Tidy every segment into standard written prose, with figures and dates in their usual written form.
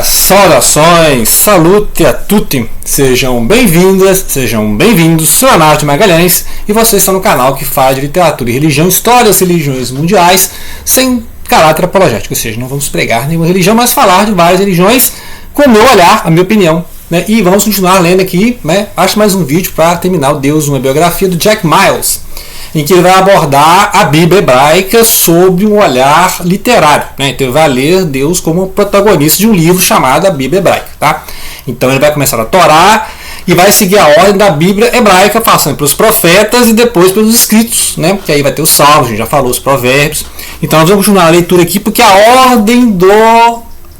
Saudações, salute a tutti, sejam bem-vindas, sejam bem-vindos, sou Leonardo Magalhães e vocês estão no canal que fala de literatura e religião, história das religiões mundiais, sem caráter apologético, ou seja, não vamos pregar nenhuma religião, mas falar de várias religiões com o meu olhar, a minha opinião, né? E vamos continuar lendo aqui, né? Acho mais um vídeo para terminar o Deus, uma biografia do Jack Miles, em que ele vai abordar a Bíblia hebraica sob um olhar literário, né? Então ele vai ler Deus como protagonista de um livro chamado a Bíblia hebraica, tá? Então ele vai começar a Torá e vai seguir a ordem da Bíblia hebraica, passando pelos profetas e depois pelos escritos, né? Que aí vai ter os salmos, a gente já falou, os provérbios. Então nós vamos continuar a leitura aqui porque a ordem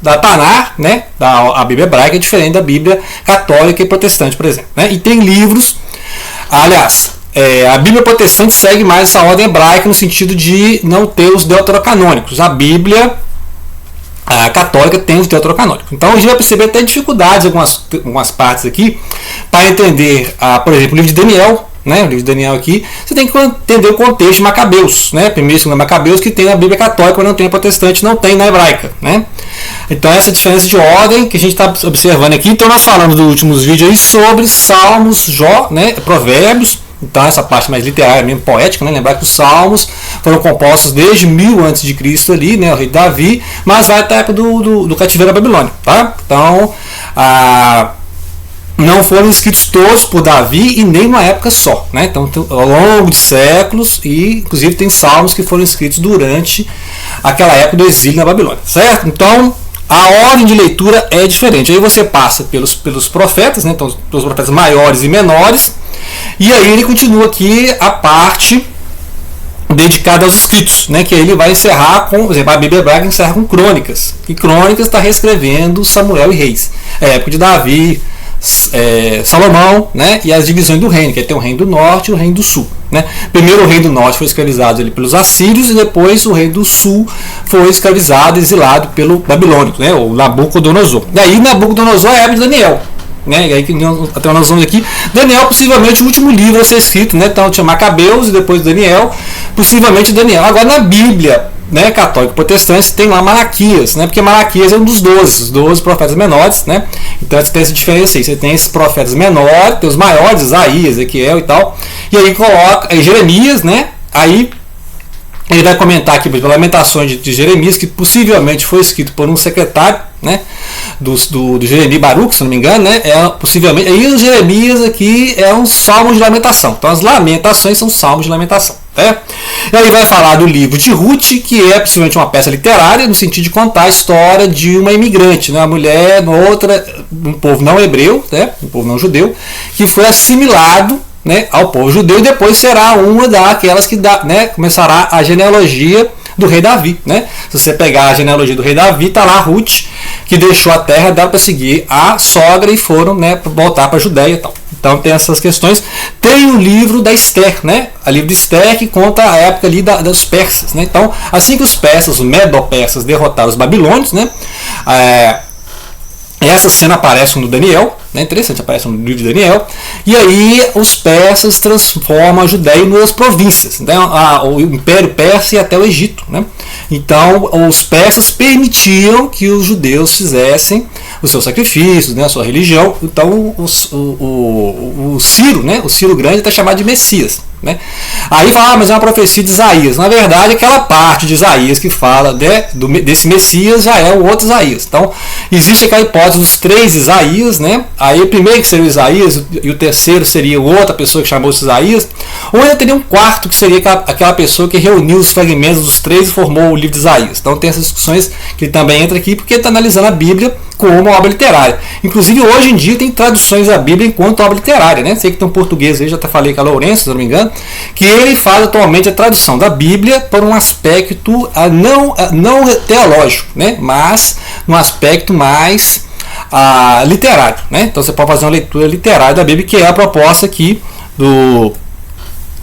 da Taná, né, a Bíblia hebraica é diferente da Bíblia católica e protestante, por exemplo, né? E tem livros, aliás, a Bíblia protestante segue mais essa ordem hebraica no sentido de não ter os deuterocanônicos. A Bíblia católica tem os deuterocanônicos. Então a gente vai perceber até dificuldades em algumas partes aqui para entender, por exemplo, o livro de Daniel. Né, o livro de Daniel aqui, você tem que entender o contexto de Macabeus, né, primeiro e segundo Macabeus, que tem na Bíblia católica, mas não tem na protestante, não tem na hebraica, né? Então essa diferença de ordem que a gente está observando aqui. Então nós falamos nos últimos vídeos aí sobre Salmos, Jó, né, Provérbios. Então essa parte mais literária, mesmo poética, né? Lembrar que os Salmos foram compostos desde 1000 a.C. ali, né, o rei Davi, mas vai até a época do cativeiro da Babilônia, tá? Então não foram escritos todos por Davi e nem numa época só, né? Então ao longo de séculos, e inclusive tem salmos que foram escritos durante aquela época do exílio na Babilônia, certo? Então a ordem de leitura é diferente. Aí você passa pelos profetas, né? Então pelos profetas maiores e menores, e aí ele continua aqui a parte dedicada aos escritos, né? Que aí ele vai encerrar com, por exemplo, a Bíblia hebraica encerra com Crônicas, e Crônicas está reescrevendo Samuel e Reis, a época de Davi, Salomão, né, e as divisões do reino, que tem o reino do norte e o reino do sul, né? Primeiro o reino do norte foi escravizado ali pelos assírios e depois o reino do sul foi escravizado, exilado pelo babilônico, né, o Nabucodonosor. E aí Nabucodonosor é a época de Daniel, né? E aí até nós vamos aqui, Daniel possivelmente o último livro a ser escrito, né? Então tinha Macabeus e depois Daniel, possivelmente Daniel. Agora na Bíblia, né, católico protestante, tem lá Malaquias, né, porque Malaquias é um dos 12 profetas menores, né? Então você tem essa diferença aí, você tem esses profetas menores, tem os maiores, Isaías, Ezequiel e tal, e aí coloca Jeremias, né? Aí ele vai comentar aqui, por exemplo, Lamentações de Jeremias, que possivelmente foi escrito por um secretário, né, do Jeremias Baruch, se não me engano, né, possivelmente. Aí os Jeremias aqui é um salmo de lamentação. Então as lamentações são salmos de lamentação. Né? E aí vai falar do livro de Ruth, que é possivelmente uma peça literária, no sentido de contar a história de uma imigrante, né, uma mulher, um povo não hebreu, né, um povo não judeu, que foi assimilado, né, ao povo judeu, e depois será uma daquelas que né, começará a genealogia do rei Davi, né? Se você pegar a genealogia do rei Davi, está lá Ruth, que deixou a terra dela para seguir a sogra e foram, né, voltar para a Judéia e tal. Então tem essas questões. Tem o livro da Esther, né? O livro de Esther, que conta a época ali dos persas, né? Então, assim que os persas, os medo-persas, derrotaram os babilônios, né? Essa cena aparece no Daniel, né? Interessante, aparece no livro de Daniel. E aí os persas transformam a Judéia em duas províncias, né? O Império Persa e até o Egito, né? Então os persas permitiram que os judeus fizessem os seus sacrifícios, né? A sua religião. Então o Ciro, né? O Ciro Grande está chamado de Messias, né? Aí fala, mas é uma profecia de Isaías. Na verdade, aquela parte de Isaías que fala desse Messias já é o outro Isaías. Então existe aquela hipótese dos 3 Isaías, né? Aí o primeiro que seria o Isaías e o terceiro seria outra pessoa que chamou-se Isaías, ou ainda teria um quarto que seria aquela pessoa que reuniu os fragmentos dos 3 e formou o livro de Isaías. Então tem essas discussões que ele também entra aqui porque ele está analisando a Bíblia como uma obra literária. Inclusive hoje em dia tem traduções da Bíblia enquanto obra literária, né? Sei que tem um português aí, já até falei com a Lourenço, se não me engano, que ele faz atualmente a tradução da Bíblia por um aspecto não teológico, né? Mas um aspecto mais literário, né? Então você pode fazer uma leitura literária da Bíblia, que é a proposta aqui do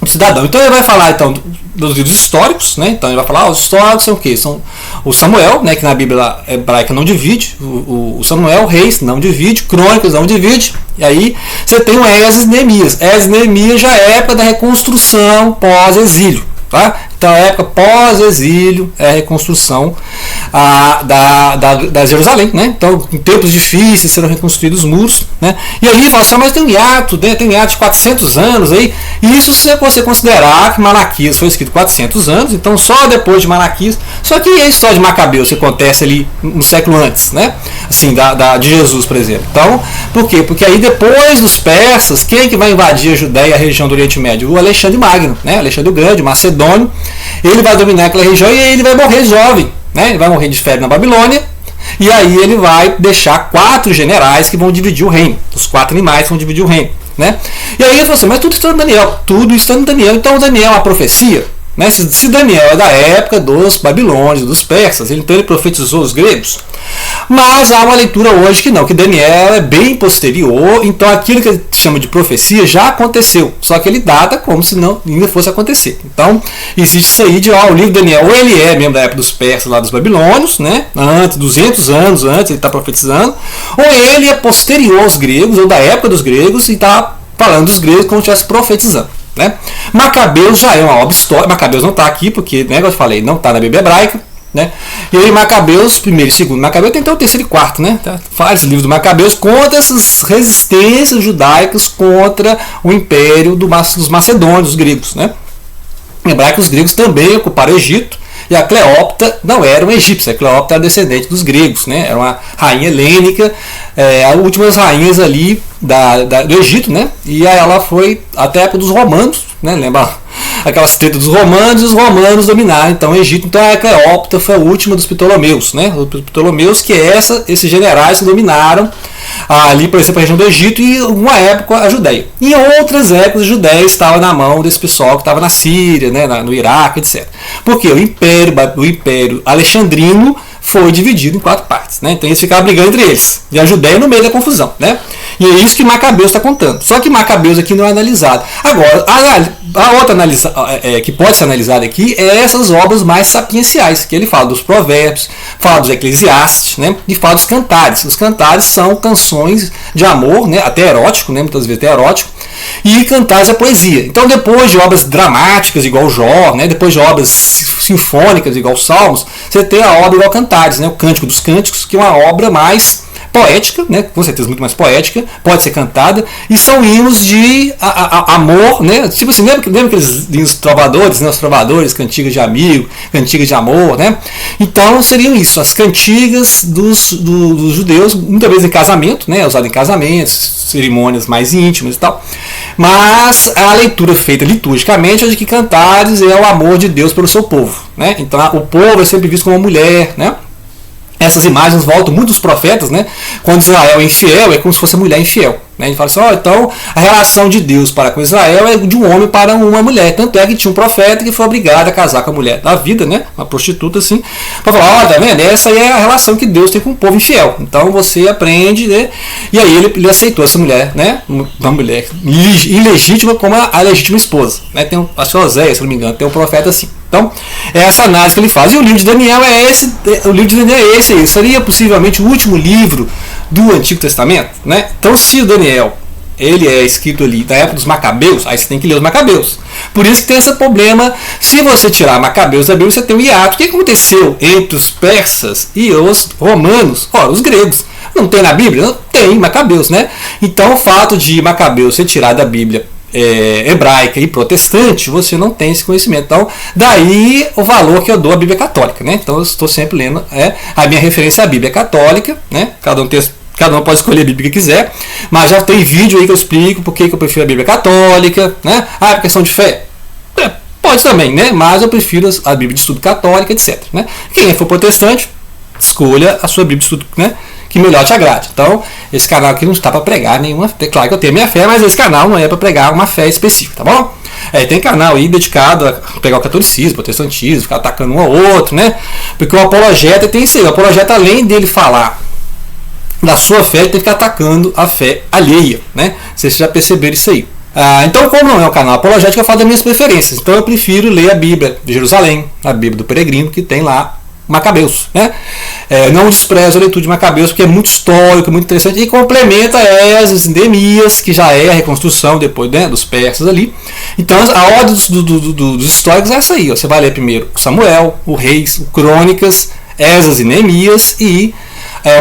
cidadão. Então ele vai falar então dos livros históricos, né? Então ele vai falar, os históricos são o quê? São o Samuel, né, que na Bíblia hebraica não divide, o Samuel, Reis não divide, Crônicas não divide, e aí você tem o Esdras e Neemias. Esdras e Neemias já é época da reconstrução pós-exílio, tá? Então a época pós-exílio é a reconstrução da Jerusalém, né? Então em tempos difíceis serão reconstruídos os muros, né? E aí fala assim, mas tem um hiato, né? Tem um hiato de 400 anos aí, e isso se você considerar que Malaquias foi escrito 400 anos, então só depois de Malaquias, só que a história de Macabeus que acontece ali um século antes, né? Assim, de Jesus, por exemplo. Então, por quê? Porque aí depois dos persas, quem é que vai invadir a Judéia e a região do Oriente Médio? O Alexandre Magno, né? Alexandre o Grande, o Macedônio, ele vai dominar aquela região e aí ele vai morrer jovem, né? Ele vai morrer de febre na Babilônia, e aí ele vai deixar 4 generais que vão dividir o reino, os 4 animais vão dividir o reino, né? E aí ele falou assim, mas tudo está no Daniel, tudo está no Daniel, então o Daniel é uma profecia, né? Se Daniel é da época dos babilônios, dos persas, então ele profetizou os gregos. Mas há uma leitura hoje que não, que Daniel é bem posterior, então aquilo que ele chama de profecia já aconteceu, só que ele data como se não ainda fosse acontecer. Então existe isso aí de o livro de Daniel, ou ele é mesmo da época dos persas, lá dos babilônios, né? Antes, 200 anos antes ele está profetizando, ou ele é posterior aos gregos, ou da época dos gregos, e está falando dos gregos como se estivesse profetizando. Né? Macabeus já é uma obra histórica. Macabeus não está aqui porque, né, como eu falei, não está na Bíblia hebraica, né? E aí Macabeus, primeiro e segundo Macabeus, tem até o terceiro e quarto, né? Faz livros do Macabeus contra essas resistências judaicas contra o império dos macedônios, dos gregos, né? Lembrar que os gregos também ocuparam o Egito, e a Cleópatra não era uma egípcia, a Cleópatra era descendente dos gregos, né? Era uma rainha helênica, as últimas rainhas ali do Egito, né? E aí ela foi até a época dos romanos, né? Lembra aquelas tretas dos romanos, e os romanos dominaram então o Egito. Então a Cleópatra foi a última dos Ptolomeus, né? Os Ptolomeus, que esses generais que dominaram ali, por exemplo, a região do Egito, e em uma época a Judéia. Em outras épocas a Judéia estava na mão desse pessoal que estava na Síria, né, no Iraque, etc. Porque o Império Alexandrino foi dividido em 4 partes, né? Então eles ficavam brigando entre eles, e a Judéia no meio da confusão, né? E é isso que Macabeus está contando. Só que Macabeus aqui não é analisado. Agora, a outra que pode ser analisada aqui é essas obras mais sapienciais, que ele fala dos provérbios, fala dos Eclesiastes, né? E fala dos cantares. Os cantares são canções de amor, né? Até erótico, né? Muitas vezes até erótico. E cantares é poesia. Então, depois de obras dramáticas igual Jó, né? Depois de obras sinfônicas igual Salmos, você tem a obra igual Cantares, né? O Cântico dos Cânticos, que é uma obra mais poética, né? Com certeza muito mais poética, pode ser cantada, e são hinos de amor, né? Tipo assim, lembra aqueles hinos trovadores, né? Os trovadores, cantigas de amigo, cantigas de amor, né? Então seriam isso, as cantigas dos judeus, muitas vezes em casamento, né? Usado em casamentos, cerimônias mais íntimas e tal. Mas a leitura feita liturgicamente é de que Cantares é o amor de Deus pelo seu povo, né? Então o povo é sempre visto como uma mulher, né? Essas imagens voltam muito dos profetas, né? Quando Israel é infiel, é como se fosse a mulher infiel. Né? A gente fala assim, então a relação de Deus para com Israel é de um homem para uma mulher. Tanto é que tinha um profeta que foi obrigado a casar com a mulher da vida, né? Uma prostituta assim, para falar, tá vendo? Essa aí é a relação que Deus tem com o povo infiel. Então você aprende, né? E aí ele aceitou essa mulher, né? Uma mulher ilegítima como a legítima esposa. Né? Tem um pastor Oséias, se não me engano, tem um profeta assim. Então, é essa análise que ele faz. E o livro de Daniel é esse. O livro de Daniel é esse aí. Seria possivelmente o último livro do Antigo Testamento, né? Então, se o Daniel ele é escrito ali da época dos Macabeus, aí você tem que ler os Macabeus. Por isso que tem esse problema. Se você tirar Macabeus da Bíblia, você tem um hiato. O que aconteceu entre os persas e os romanos? Ora, os gregos. Não tem na Bíblia? Não tem Macabeus, né? Então, o fato de Macabeus ser tirado da Bíblia hebraica e protestante, você não tem esse conhecimento. Então, daí o valor que eu dou à Bíblia Católica, né? Então, eu estou sempre lendo a minha referência à Bíblia Católica, né? Cada um pode escolher a Bíblia que quiser, mas já tem vídeo aí que eu explico por que eu prefiro a Bíblia Católica, né? É questão de fé? Pode também, né? Mas eu prefiro a Bíblia de estudo católica, etc. Né? Quem for protestante, escolha a sua Bíblia de estudo, né? Que melhor te agrade. Então, esse canal aqui não está para pregar nenhuma fé. Claro que eu tenho minha fé, mas esse canal não é para pregar uma fé específica, tá bom? Tem canal aí dedicado a pegar o catolicismo, o protestantismo, ficar atacando um ao outro, né? Porque o apologeta tem isso aí. O apologeta, além dele falar da sua fé, ele tem que ficar atacando a fé alheia, né? Vocês já perceberam isso aí. Então, como não é um canal apologético, eu falo das minhas preferências. Então, eu prefiro ler a Bíblia de Jerusalém, a Bíblia do Peregrino, que tem lá Macabeus, né? Não desprezo a leitura de Macabeus, porque é muito histórico, muito interessante, e complementa Esdras e Neemias, que já é a reconstrução depois, né, dos persas ali. Então a ordem dos históricos é essa aí, ó. Você vai ler primeiro o Samuel, o Reis, o Crônicas, Esdras e Neemias e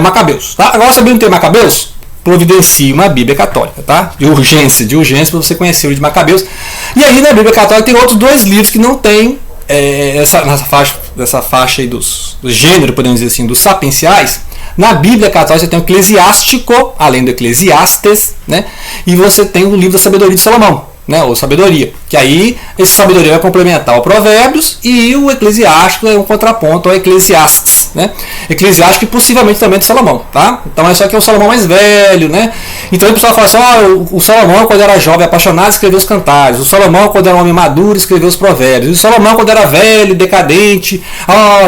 Macabeus. Tá? Agora, sabendo ter Macabeus, providencie uma Bíblia católica, tá? De urgência para você conhecer o livro de Macabeus. E aí na Bíblia católica tem outros 2 livros que não tem nessa faixa aí do gênero, podemos dizer assim, dos sapienciais. Na Bíblia católica você tem o Eclesiástico, além do Eclesiastes, né? E você tem o livro da Sabedoria de Salomão, né? Ou Sabedoria, que aí esse Sabedoria vai complementar o Provérbios, e o Eclesiástico é um contraponto ao Eclesiastes, né? Eclesiástico e possivelmente também de Salomão, tá? Então é só que é o Salomão mais velho, né? Então o pessoal fala assim, o Salomão quando era jovem apaixonado escreveu os cantares, o Salomão quando era um homem maduro escreveu os provérbios, e o Salomão quando era velho, decadente,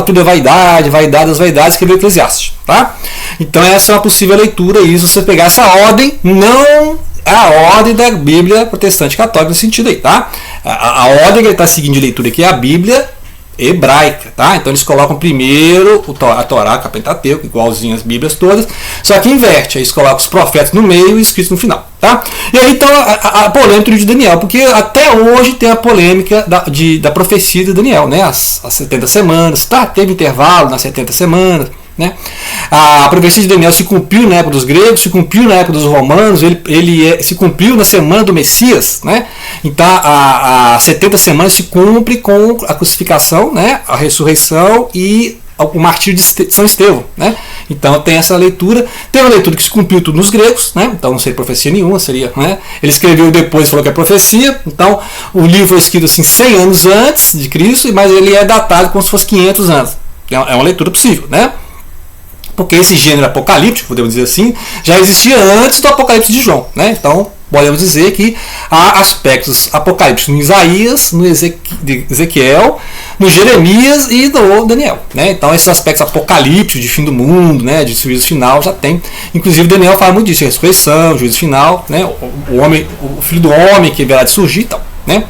tudo é vaidade, vaidade das vaidades, escreveu o Eclesiastes, tá? Então essa é uma possível leitura, e se você pegar essa ordem, não a ordem da Bíblia protestante católica nesse sentido aí, tá? A ordem que ele está seguindo de leitura aqui é a Bíblia hebraica, tá? Então eles colocam primeiro a Torá, o Pentateuco, igualzinho as Bíblias todas, só que inverte, aí eles colocam os profetas no meio e os escritos no final, tá? E aí então a polêmica do livro de Daniel, porque até hoje tem a polêmica da profecia de Daniel, né? As 70 semanas, tá? Teve intervalo nas 70 semanas, né? A profecia de Daniel se cumpriu na época dos gregos, se cumpriu na época dos romanos, ele se cumpriu na semana do Messias, né? Então a 70 semanas se cumpre com a crucificação, né? A ressurreição e o martírio de São Estevão, né? Então tem essa leitura, tem uma leitura que se cumpriu tudo nos gregos, né? Então não seria profecia nenhuma, seria, né? Ele escreveu depois e falou que é profecia, então o livro foi escrito assim 100 anos antes de Cristo, mas ele é datado como se fosse 500 anos, é uma leitura possível, né? Porque esse gênero apocalíptico, podemos dizer assim, já existia antes do Apocalipse de João, né? Então podemos dizer que há aspectos apocalípticos no Isaías, no Ezequiel, no Jeremias e no Daniel, né? Então esses aspectos apocalípticos de fim do mundo, né, de juízo final, já tem. Inclusive Daniel fala muito disso, ressurreição, juízo final, né, o filho do homem que virá de surgir e tal, né?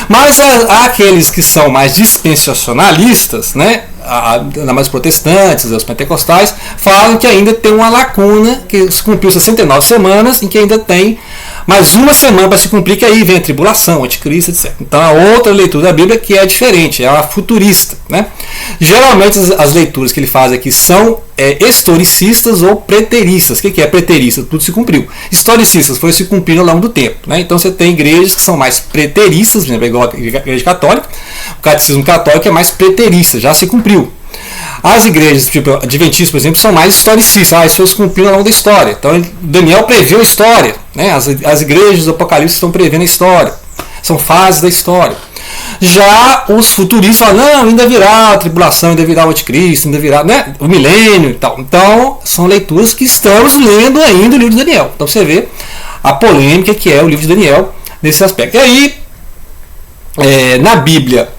Mas há aqueles que são mais dispensacionalistas, né, ainda mais protestantes, os pentecostais, falam que ainda tem uma lacuna, que se cumpriu 69 semanas, em que ainda tem mais uma semana para se cumprir, que aí vem a tribulação, o anticristo, etc. Então a outra leitura da Bíblia que é diferente, é a futurista, né? Geralmente as leituras que ele faz aqui são historicistas ou preteristas. O que é preterista? Tudo se cumpriu. Historicistas foi se cumprir ao longo do tempo, né? Então você tem igrejas que são mais preteristas, por exemplo, igual a igreja católica. O catecismo católico é mais preterista, já se cumpriu. As igrejas, tipo adventistas, por exemplo, são mais historicistas. Isso foi se cumprindo ao longo da história. Então Daniel previu a história, né? As igrejas do Apocalipse estão prevendo a história. São fases da história. Já os futuristas falam, não, ainda virá a tribulação, ainda virá o anticristo, ainda virá, né, o milênio e tal. Então são leituras que estamos lendo ainda o livro de Daniel. Então você vê a polêmica que é o livro de Daniel nesse aspecto. E aí, na Bíblia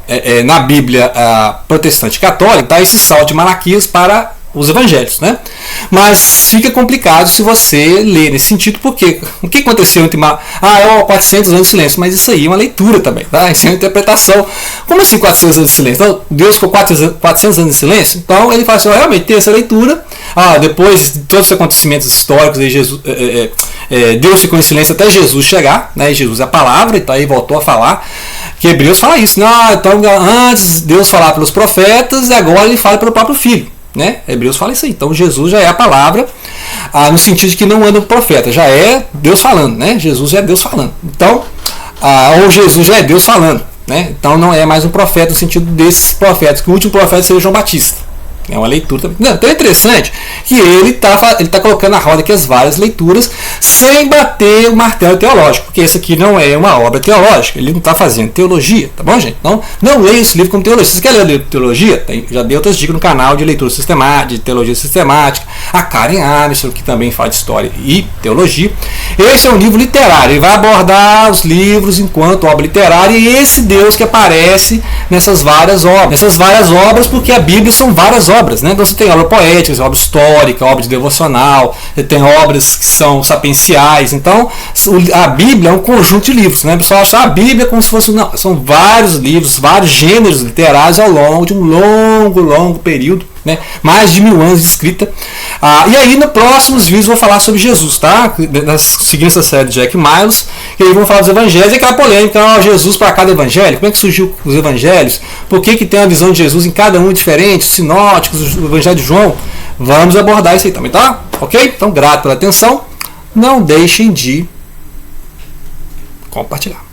protestante católica, dá esse salto de Malaquias para os evangelhos, né? Mas fica complicado se você ler nesse sentido, porque o que aconteceu entre 400 anos de silêncio, mas isso aí é uma leitura também, tá? Isso é uma interpretação. Como assim 400 anos de silêncio? Então, Deus ficou 400 anos de silêncio? Então ele fala assim, realmente tem essa leitura, depois de todos os acontecimentos históricos, Deus ficou em silêncio até Jesus chegar, né? Jesus é a palavra, então aí voltou a falar, que Hebreus fala isso, então antes Deus falava pelos profetas e agora ele fala pelo próprio Filho. Né? Hebreus fala isso aí. Então Jesus já é a palavra, no sentido de que não anda o profeta, já é Deus falando, né? Jesus já é Deus falando. Então, ou Jesus já é Deus falando, né? Então não é mais um profeta no sentido desses profetas, que o último profeta seja João Batista. É uma leitura também. Então é interessante que ele está colocando na roda aqui as várias leituras sem bater o martelo teológico, porque isso aqui não é uma obra teológica, ele não está fazendo teologia, tá bom, gente? Então não leia esse livro como teologia. Se você quer ler livro de teologia, já dei outras dicas no canal de leitura sistemática, de teologia sistemática, a Karen Armstrong, que também fala de história e teologia. Esse é um livro literário, ele vai abordar os livros enquanto obra literária e esse Deus que aparece nessas várias obras, porque a Bíblia são várias obras, né? Então você tem obra poética, obra histórica, obra de devocional, você tem obras que são sapienciais. Então a Bíblia é um conjunto de livros, né? O pessoal acha a Bíblia como se fosse, não, são vários livros, vários gêneros literários ao longo de um longo período, né? Mais de 1000 anos de escrita. E aí, nos próximos vídeos, eu vou falar sobre Jesus, tá? Seguindo essa série de Jack Miles, e aí vamos falar dos evangelhos, e aquela polêmica, Jesus para cada evangelho, como é que surgiu os evangelhos, por que tem uma visão de Jesus em cada um diferente, os sinóticos, o evangelho de João. Vamos abordar isso aí também, tá? Ok? Então, grato pela atenção. Não deixem de compartilhar.